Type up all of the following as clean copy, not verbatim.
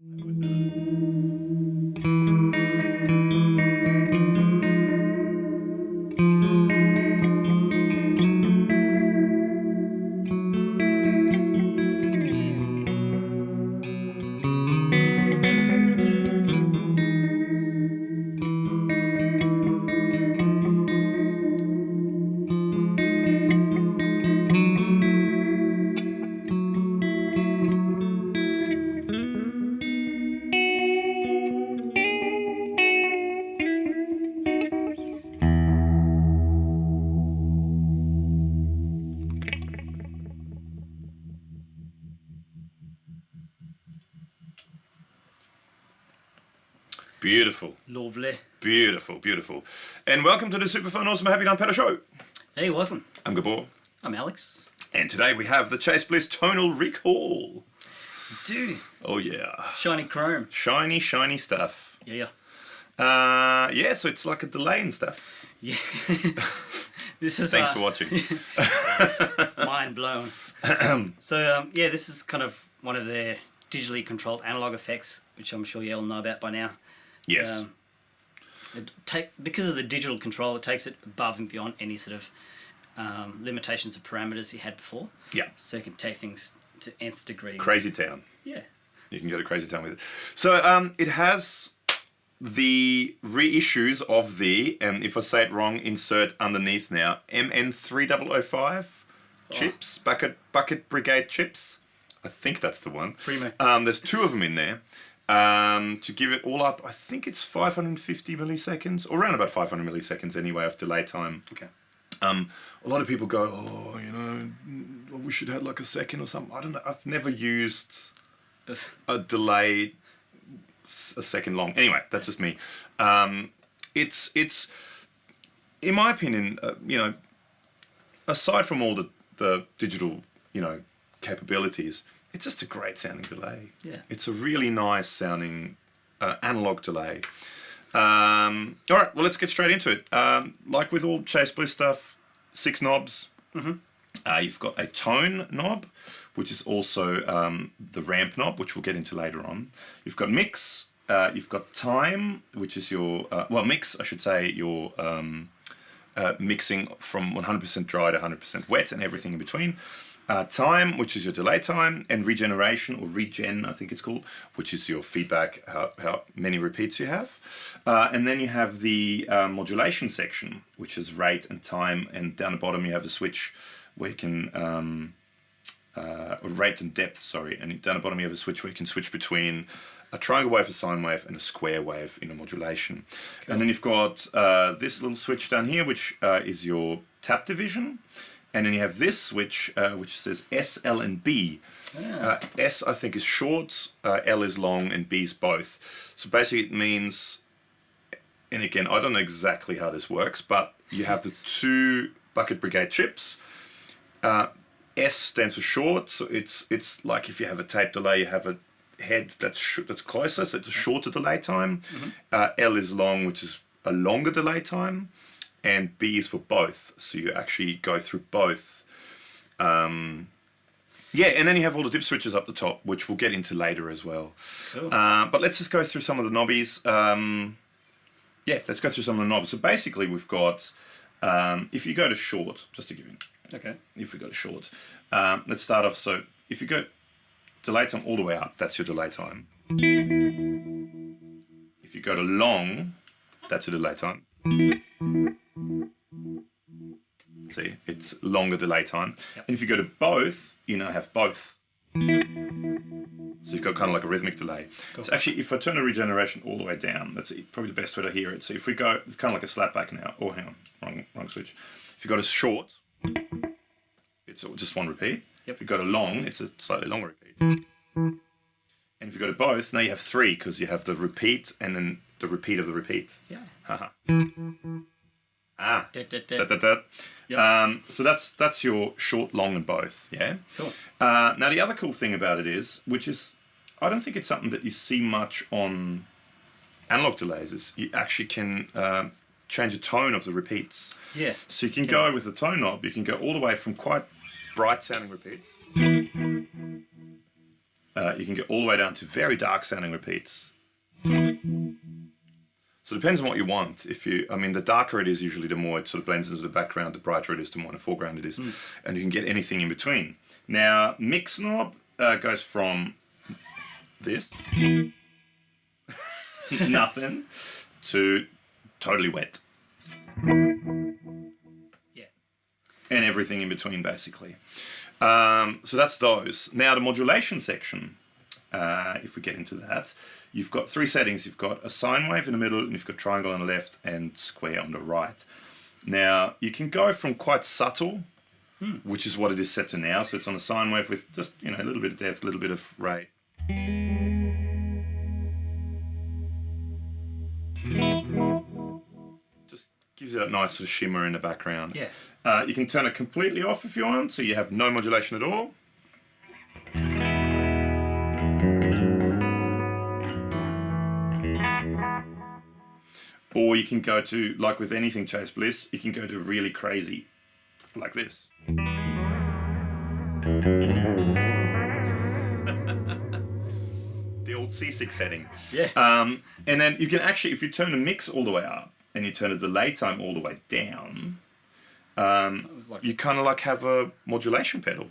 Beautiful. Lovely. Beautiful, beautiful. And welcome to the super fun, awesome, happy, done pedal show. Hey, welcome. I'm Gabor. I'm Alex. And today we have the Chase Bliss Tonal Recall. Dude. Oh, yeah. Shiny chrome. Shiny, shiny stuff. Yeah. Yeah, so it's like a delay and stuff. Yeah. This is Thanks for watching. mind blown. So, yeah, this is kind of one of their digitally controlled analog effects, which I'm sure you all know about by now. Yes. Because of the digital control, it takes it above and beyond any sort of limitations of parameters you had before. Yeah. So you can take things to nth degree. Crazy town. Yeah. You can go to crazy town with it. So it has the reissues of the, and if I say it wrong, insert underneath now, MN3005 chips, bucket brigade chips. I think that's the one. Primo. There's two of them in there. To give it all up, I think it's 550 milliseconds, or around about 500 milliseconds anyway of delay time. Okay. A lot of people go, oh, you know, we should have like a second or something. I don't know. I've never used a delay a second long. Anyway, that's just me. It's in my opinion, you know, aside from all the digital, you know, capabilities, it's just a great sounding delay. Yeah. It's a really nice sounding analog delay. All right, well, let's get straight into it. Like with all Chase Bliss stuff, 6 knobs. Mm-hmm. You've got a tone knob, which is also the ramp knob, which we'll get into later on. You've got mix. You've got time, which is your mix, I should say, your mixing from 100% dry to 100% wet and everything in between. Time, which is your delay time, and regeneration, or regen, I think it's called, which is your feedback, how many repeats you have. And then you have the modulation section, which is rate and time, and down the bottom you have a switch where you can, rate and depth, sorry, and down the bottom you have a switch where you can switch between a triangle wave, a sine wave, and a square wave in a modulation. Cool. And then you've got this little switch down here, which is your tap division. And then you have this switch, which says S, L, and B. Ah. S, I think, is short, L is long, and B is both. So basically it means, and again, I don't know exactly how this works, but you have the 2 bucket brigade chips. S stands for short, so it's like if you have a tape delay, you have a head that's closer, so it's a shorter delay time. Mm-hmm. L is long, which is a longer delay time. And B is for both, so you actually go through both. Yeah, and then you have all the dip switches up the top, which we'll get into later as well. Cool. But let's just go through some of the knobbies. Yeah, let's go through some of the knobs. So basically we've got, if you go to short, just to give you, okay. If we go to short, let's start off. So if you go delay time all the way up, that's your delay time. If you go to long, that's a delay time. See, it's longer delay time. Yep. And if you go to both, you now have both. So you've got kind of like a rhythmic delay. Cool. So actually, if I turn the regeneration all the way down, that's probably the best way to hear it. So if we go, it's kind of like a slapback now. Oh, hang on, wrong switch. If you go to short, it's just one repeat. Yep. If you go to long, it's a slightly longer repeat. And if you go to both, now you have 3 because you have the repeat and then the repeat of the repeat. Yeah. Haha. Yep. So that's your short, long, and both. Yeah. Cool. Now the other cool thing about it is, which is, I don't think it's something that you see much on analog delays, is you actually can change the tone of the repeats. Yeah. So you can go with the tone knob. You can go all the way from quite bright sounding repeats You can get all the way down to very dark sounding repeats. So it depends on what you want. The darker it is, usually the more it sort of blends into the background, the brighter it is, the more in the foreground it is. And you can get anything in between. Now, mix knob goes from this, nothing, to totally wet. Yeah. And everything in between, basically. So that's those. Now, the modulation section, if we get into that, you've got 3 settings. You've got a sine wave in the middle, and you've got triangle on the left and square on the right. Now, you can go from quite subtle, which is what it is set to now. So it's on a sine wave with just, a little bit of depth, a little bit of rate. Just gives you that nice sort of shimmer in the background. Yeah. You can turn it completely off if you want, so you have no modulation at all. Or you can go to, like with anything Chase Bliss, you can go to really crazy, like this. The old C6 setting. Yeah. And then you can actually, if you turn the mix all the way up and you turn the delay time all the way down, you kind of like have a modulation pedal.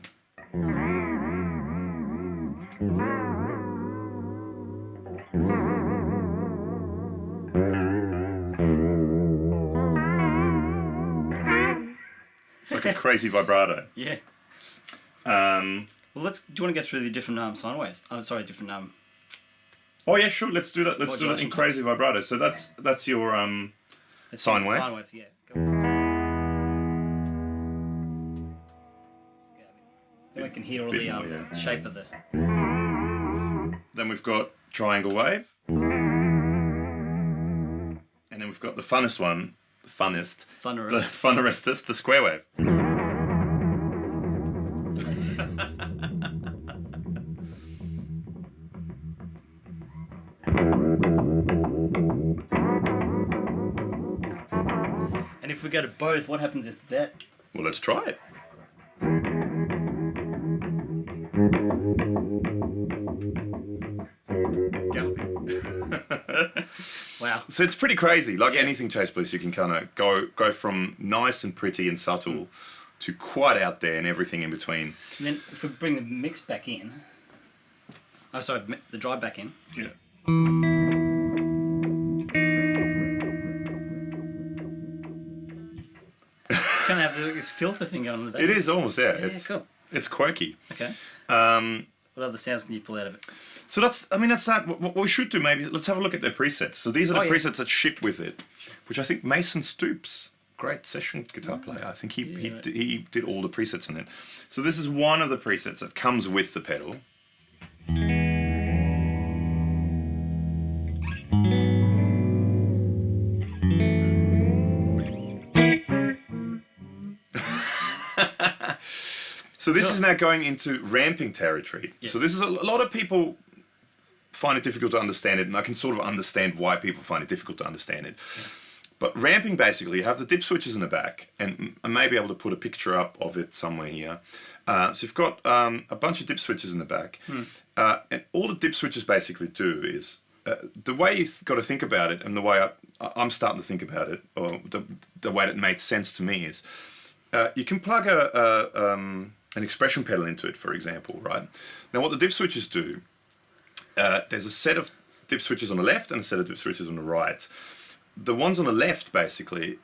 It's like a crazy vibrato. Yeah. Well, do you want to go through the different sine waves? Oh, sorry, different Oh yeah, sure. Let's do that. Let's do it in crazy vibrato. So that's your sine wave. Sine wave, yeah. Then we can hear all the shape of the. Then we've got triangle wave, and then we've got the funnest one, the funnerest, the square wave. And if we go to both, what happens if that? Well, let's try it. Wow. So it's pretty crazy. Like anything Chase Bliss, you can kind of go from nice and pretty and subtle to quite out there and everything in between. And then if we bring the mix back in, the drive back in. Yeah. Kind of have this filter thing going on in the back. It is almost, yeah. Yeah, cool. It's quirky. Okay. What other sounds can you pull out of it? So that's that. What we should do maybe, let's have a look at their presets. So these are the presets that ship with it, which I think Mason Stoops, great session guitar player, I think he did all the presets on it. So this is one of the presets that comes with the pedal. So this is now going into ramping territory. Yes. So this is a lot of people find it difficult to understand it, and I can sort of understand why people find it difficult to understand it. Yeah. But ramping, basically, you have the dip switches in the back, and I may be able to put a picture up of it somewhere here. So you've got a bunch of dip switches in the back, and all the dip switches basically do is, the way you've got to think about it, and the way I'm starting to think about it, or the way that made sense to me is, you can plug an expression pedal into it, for example, right? Now, what the dip switches do, there's a set of dip switches on the left and a set of dip switches on the right. The ones on the left, basically,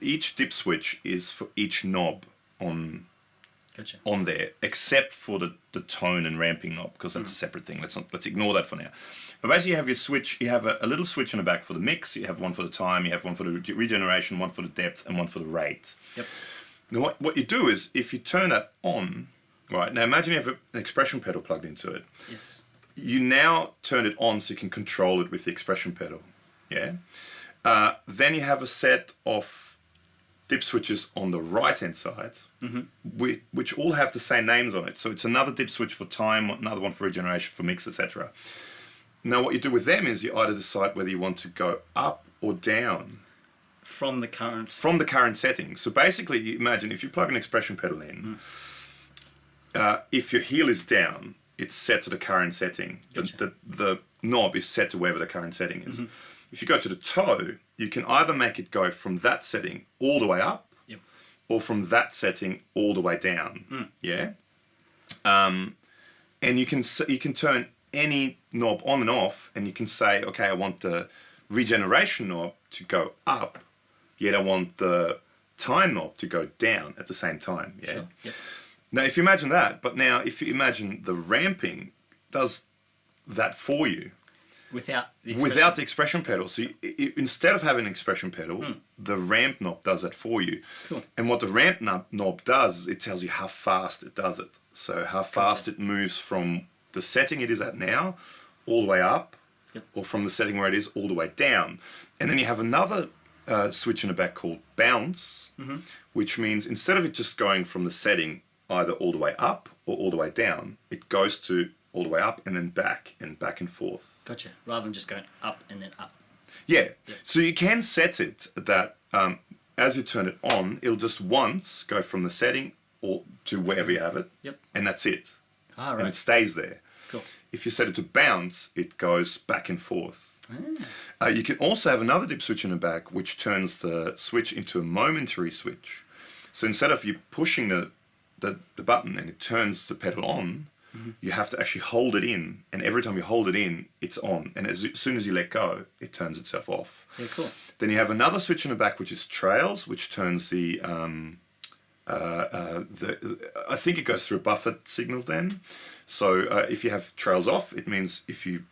each dip switch is for each knob on there, except for the tone and ramping knob, because that's a separate thing. Let's ignore that for now. But basically, you have your switch. You have a little switch in the back for the mix. You have one for the time. You have one for the regeneration, one for the depth, and one for the rate. Yep. Now, what you do is, if you turn it on, right, now imagine you have an expression pedal plugged into it. Yes. You now turn it on so you can control it with the expression pedal. Yeah? Then you have a set of dip switches on the right-hand side, which all have the same names on it. So it's another dip switch for time, another one for regeneration, for mix, etc. Now, what you do with them is you either decide whether you want to go up or down. From the current setting. So basically, imagine if you plug an expression pedal in, if your heel is down, it's set to the current setting. Gotcha. The knob is set to wherever the current setting is. If you go to the toe, you can either make it go from that setting all the way up, Yep. or from that setting all the way down. Yeah. And you can turn any knob on and off, and you can say, okay, I want the regeneration knob to go up, yet I want the time knob to go down at the same time. Yeah. Sure. Yep. Now, if you imagine that, but now if you imagine the ramping does that for you Without without the expression pedal. So instead of having an expression pedal, the ramp knob does that for you. Cool. And what the ramp knob does, it tells you how fast it does it. So how fast it moves from the setting it is at now all the way up, or from the setting where it is all the way down. And then you have another switch in the back called bounce, which means instead of it just going from the setting either all the way up or all the way down, it goes to all the way up and then back and forth. Gotcha. Rather than just going up and then up. Yeah. So you can set it that as you turn it on, it'll just once go from the setting or to wherever you have it. Yep. And that's it. Ah, right. And it stays there. Cool. If you set it to bounce, it goes back and forth. You can also have another dip switch in the back, which turns the switch into a momentary switch. So instead of you pushing the button and it turns the pedal on, you have to actually hold it in, and every time you hold it in, it's on. And as soon as you let go, it turns itself off. Yeah, cool. Then you have another switch in the back, which is trails, which turns I think it goes through a buffer signal then. So if you have trails off, it means if you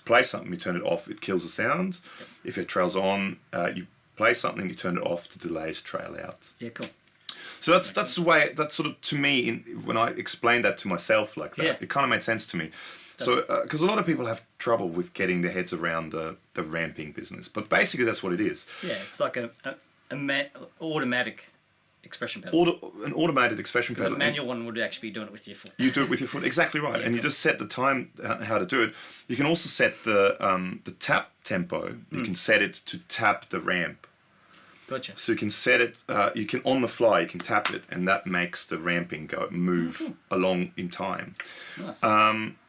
play something, you turn it off, it kills the sound. If you have trails on, you play something, you turn it off, the delays trail out. Yeah, cool. So that's the way, that's sort of, to me, when I explained that to myself like that, it kind of made sense to me. So, because a lot of people have trouble with getting their heads around the ramping business, but basically that's what it is. Yeah, it's like a automatic expression pedal. An automated expression pedal. The manual one would actually be doing it with your foot. You do it with your foot, exactly right, and you just set the time how to do it. You can also set the tap tempo. You can set it to tap the ramp. Gotcha. So you can set it. You can on the fly. You can tap it, and that makes the ramping move along in time. Nice.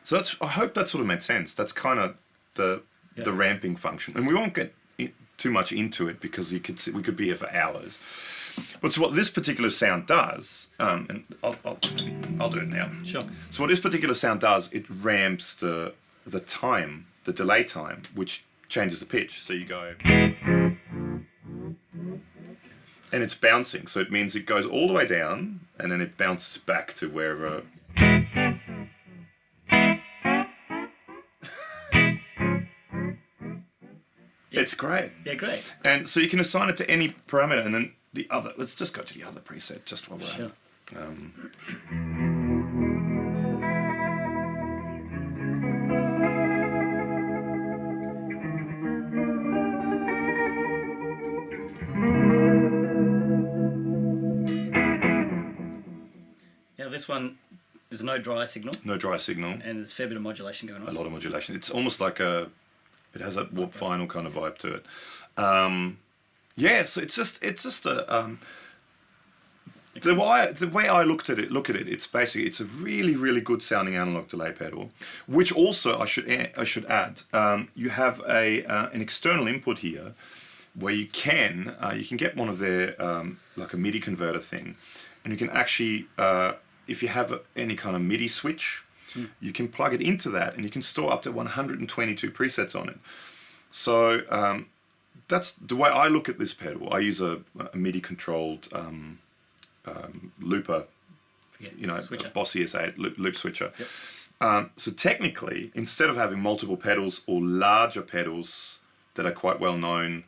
So I hope that sort of made sense. That's kind of the ramping function, and we won't get too much into it because we could be here for hours. But so what this particular sound does, and I'll do it now. Sure. So what this particular sound does, it ramps the time, the delay time, which changes the pitch. So you go, and it's bouncing. So it means it goes all the way down, and then it bounces back to wherever. It's great. Yeah, great. And so you can assign it to any parameter, and then the other. Let's just go to the other preset just while we're Sure. Now this one, there's no dry signal. No dry signal. And there's a fair bit of modulation going on. A lot of modulation. It's almost like it has that warp vinyl kind of vibe to it. So it's just the way I look at it, it's basically, it's a really, really good sounding analog delay pedal, which also I should add, you have an external input here where you can get one of their like a MIDI converter thing, and you can actually if you have any kind of MIDI switch, you can plug it into that, and you can store up to 122 presets on it. So that's the way I look at this pedal. I use a MIDI controlled looper, switcher. a Boss ES8 loop switcher. Yep. So technically, instead of having multiple pedals or larger pedals that are quite well known,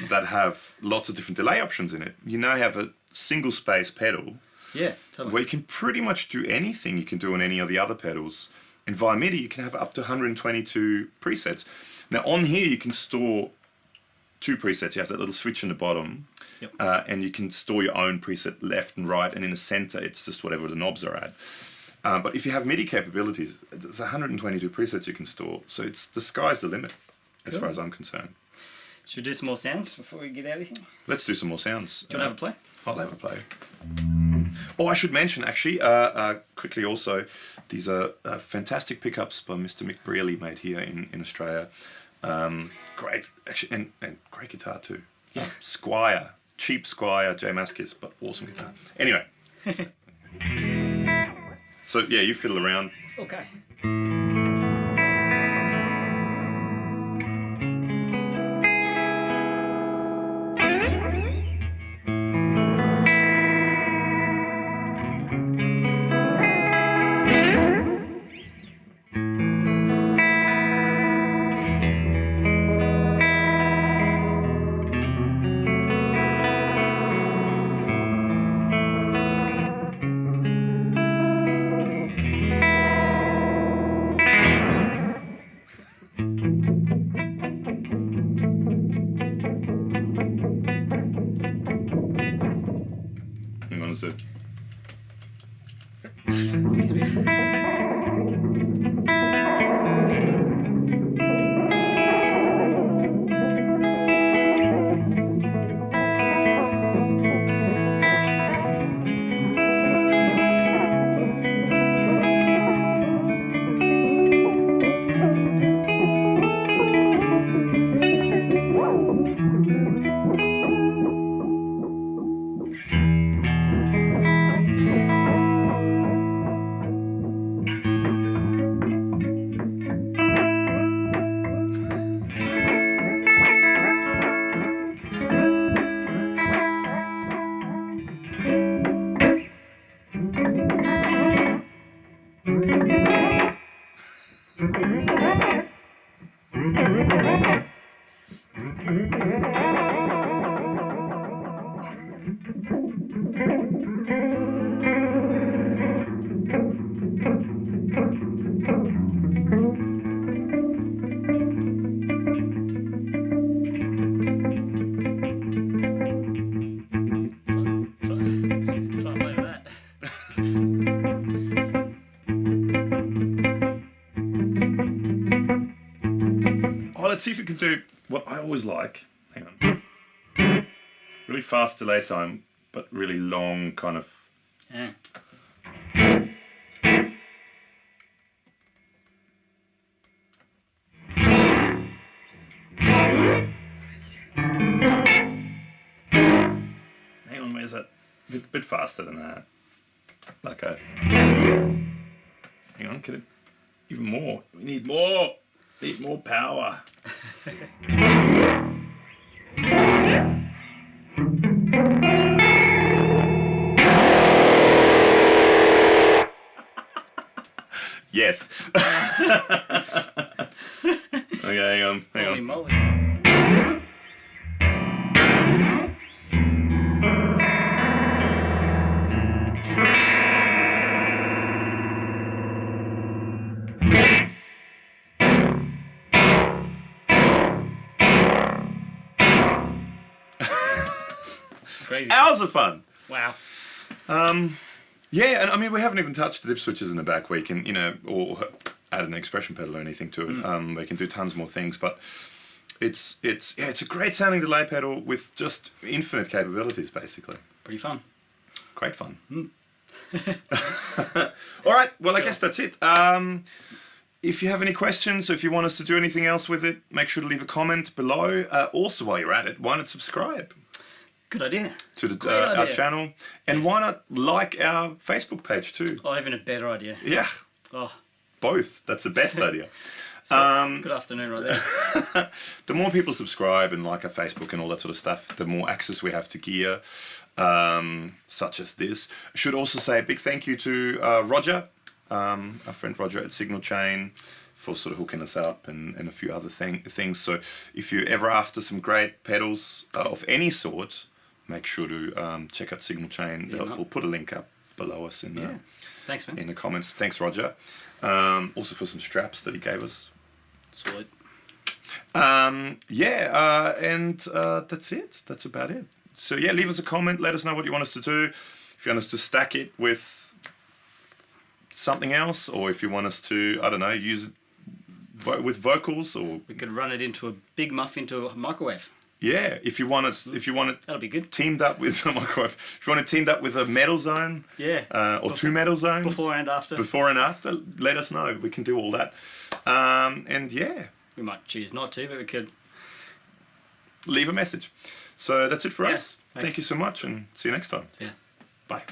that have lots of different delay options in it, you now have a single space pedal. Yeah, totally. Where you can pretty much do anything you can do on any of the other pedals. And via MIDI, you can have up to 122 presets. Now, on here, you can store 2 presets. You have that little switch in the bottom. Yep. And you can store your own preset left and right. And in the center, it's just whatever the knobs are at. But if you have MIDI capabilities, there's 122 presets you can store. So the sky's the limit, as far as I'm concerned. Should we do some more sounds before we get out of here? Let's do some more sounds. Do you want to have a play? I'll have a play. Oh, I should mention actually, quickly also, these are fantastic pickups by Mr. Mick Brierley made here in Australia. Great, actually, and great guitar too. Yeah. Squire, cheap Squire, J Mascis, but awesome guitar. Anyway. So yeah, you fiddle around. Okay. Hang on a sec. Excuse me. Try and play with that. Oh, let's see if we can do what I always like. Hang on. Really fast delay time, but really long kind of. Yeah. Hang on, where's that? Bit faster than that. Like a. Hang on, get it even more. We need more. Need more power. Yes. Okay, hang Holy on. moly. Crazy. Hours of fun. Wow. Yeah, and I mean, we haven't even touched the dip switches in the back. We can, or add an expression pedal or anything to it. We can do tons more things, but it's a great sounding delay pedal with just infinite capabilities, basically. Pretty fun. Great fun. All right, well, I guess that's it. If you have any questions, or if you want us to do anything else with it, make sure to leave a comment below. Also, while you're at it, why not subscribe Good idea. to the Great our idea. channel, and why not like our Facebook page too? Oh, even a better idea. Yeah, Oh, both. That's the best idea. good afternoon right there. The more people subscribe and like our Facebook and all that sort of stuff, the more access we have to gear, such as this. I should also say a big thank you to Roger, our friend Roger at Signal Chain, for sort of hooking us up and a few other things. So if you're ever after some great pedals of any sort, make sure to check out Signal Chain. We'll put a link up below us in the, Thanks, man. in the comments. Thanks, Roger. Also for some straps that he gave us. Sweet. And that's it. That's about it. So yeah, leave us a comment. Let us know what you want us to do. If you want us to stack it with something else, or if you want us to, I don't know, use it with vocals, or We could run it into a big muff into a microwave. Yeah, if you want it That'll be good. teamed up with a microwave, if you want it teamed up with a metal zone, or two metal zones, Before and after. before and after, let us know. We can do all that. And yeah, We might choose not to, but we could. leave a message. So that's it for Yeah, us. thanks. Thank you so much, and see you next time. Yeah. Bye.